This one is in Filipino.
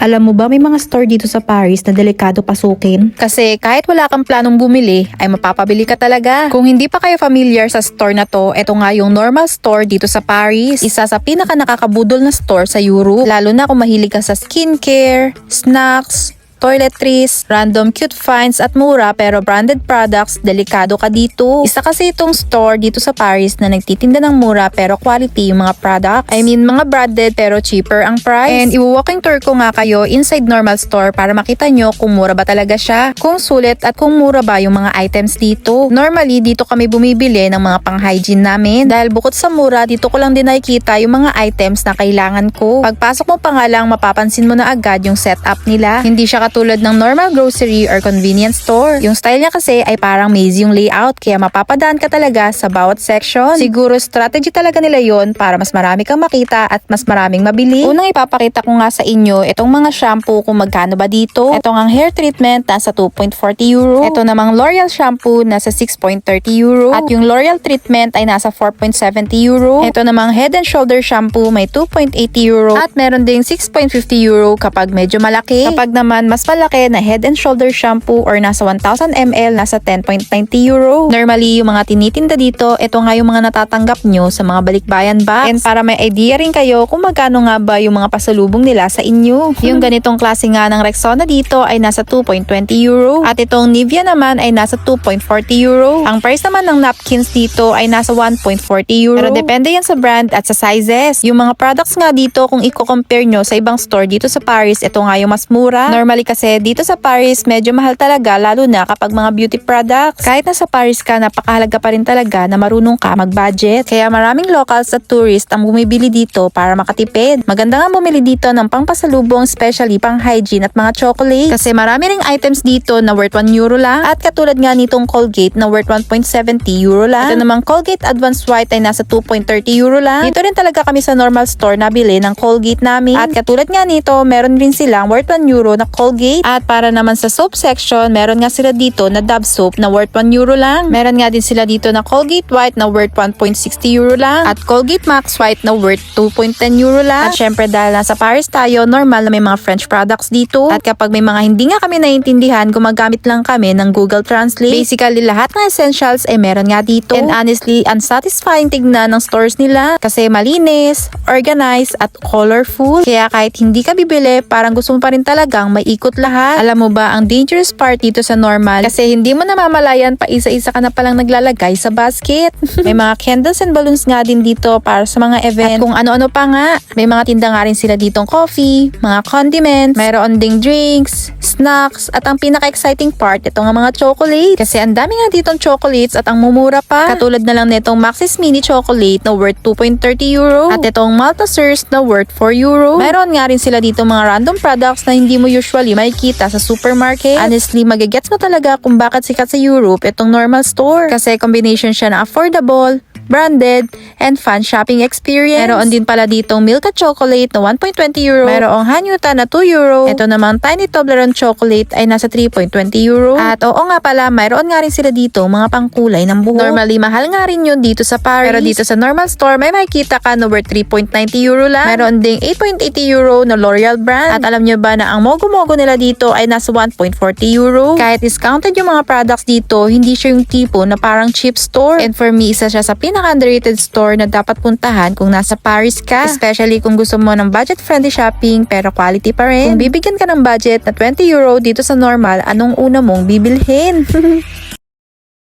Alam mo ba may mga store dito sa Paris na delikado pasukin? Kasi kahit wala kang planong bumili, ay mapapabili ka talaga. Kung hindi pa kayo familiar sa store na to, ito nga yung normal store dito sa Paris. Isa sa pinaka nakakabudol na store sa Europe. Lalo na kung mahilig ka sa skincare, snacks, toiletries, random cute finds at mura pero branded products, delikado ka dito. Isa kasi itong store dito sa Paris na nagtitinda ng mura pero quality yung mga products. I mean mga branded pero cheaper ang price. And i-walking tour ko nga kayo inside normal store para makita nyo kung mura ba talaga siya, kung sulit at kung mura ba yung mga items dito. Normally dito kami bumibili ng mga pang-hygiene namin dahil bukod sa mura dito ko lang din nakikita yung mga items na kailangan ko. Pagpasok mo pa nga lang mapapansin mo na agad yung setup nila. Hindi siya tulad ng normal grocery or convenience store. Yung style niya kasi ay parang maze yung layout kaya mapapadaan ka talaga sa bawat section. Siguro strategy talaga nila yon para mas marami kang makita at mas maraming mabili. Unang ipapakita ko nga sa inyo itong mga shampoo kung magkano ba dito. Ito ang hair treatment nasa 2.40 euro. Ito namang L'Oreal shampoo nasa 6.30 euro. At yung L'Oreal treatment ay nasa 4.70 euro. Ito namang Head and Shoulder shampoo may 2.80 euro. At meron ding 6.50 euro kapag medyo malaki. Kapag naman mas malaki na Head and Shoulder shampoo or nasa 1000 ml nasa 10.90 euro. Normally, yung mga tinitinda dito, ito nga yung mga natatanggap nyo sa mga balikbayan box. And para may idea rin kayo kung magkano nga ba yung mga pasalubong nila sa inyo. Yung ganitong klase nga ng Rexona dito ay nasa 2.20 euro. At itong Nivea naman ay nasa 2.40 euro. Ang price naman ng napkins dito ay nasa 1.40 euro. Pero depende yan sa brand at sa sizes. Yung mga products nga dito, kung i-compare nyo sa ibang store dito sa Paris, ito nga yung mas mura. Normally kasi dito sa Paris, medyo mahal talaga lalo na kapag mga beauty products. Kahit nasa Paris ka, napakahalaga pa rin talaga na marunong ka mag-budget. Kaya maraming locals at tourists ang bumibili dito para makatipid. Maganda nga bumili dito ng pangpasalubong, especially pang hygiene at mga chocolate. Kasi marami ring items dito na worth 1 euro lang. At katulad nga nitong Colgate na worth 1.70 euro lang. Ito namang Colgate Advanced White ay nasa 2.30 euro lang. Dito rin talaga kami sa normal store nabili ng Colgate namin. At katulad nga nito, meron rin silang worth 1 euro na Colgate. At para naman sa soap section, meron nga sila dito na Dove soap na worth 1 euro lang. Meron nga din sila dito na Colgate White na worth 1.60 euro lang. At Colgate Max White na worth 2.10 euro lang. At syempre dahil nasa Paris tayo, normal na may mga French products dito. At kapag may mga hindi nga kami naiintindihan, gumagamit lang kami ng Google Translate. Basically, lahat ng essentials ay meron nga dito. And honestly, unsatisfying tignan ng stores nila kasi malinis, organized, at colorful. Kaya kahit hindi ka bibili, parang gusto mo pa rin talagang maikot lahat. Alam mo ba ang dangerous part dito sa normal? Kasi hindi mo namamalayan pa isa-isa ka na palang naglalagay sa basket. May mga candles and balloons nga din dito para sa mga event. At kung ano-ano pa nga, may mga tinda nga rin sila ditong coffee, mga condiments, mayroon ding drinks, snacks, at ang pinaka-exciting part, ito nga mga chocolate. Kasi ang dami nga ditong chocolates at ang mumura pa. Katulad na lang nitong Maxis Mini Chocolate na worth 2.30 euro. At itong Maltesers na worth 4 euro. Mayroon nga rin sila dito mga random products na hindi mo usually makikita sa supermarket. Honestly, magigets mo talaga kung bakit sikat sa Europe itong normal store. Kasi combination siya na affordable, branded, and fun shopping experience. Meron din pala ditong Milka Chocolate na 1.20 euro. Merong Hanyuta na 2 euro. Ito namang Tiny Toblerone Chocolate ay nasa 3.20 euro. At oo nga pala, mayroon nga rin sila dito mga pangkulay ng buhok. Normally, mahal nga rin yun dito sa Paris. Pero dito sa normal store, may makikita ka na worth 3.90 euro lang. Meron ding 8.80 euro na L'Oreal brand. At alam nyo ba na ang mogo-mogo nila dito ay nasa 1.40 euro. Kahit discounted yung mga products dito, hindi siya yung tipo na parang cheap store. And for me, isa siya sa pinaka-underrated store na dapat puntahan kung nasa Paris ka. Especially kung gusto mo ng budget-friendly shopping pero quality pa rin. Kung bibigyan ka ng budget na 20 euro dito sa normal, anong una mong bibilhin?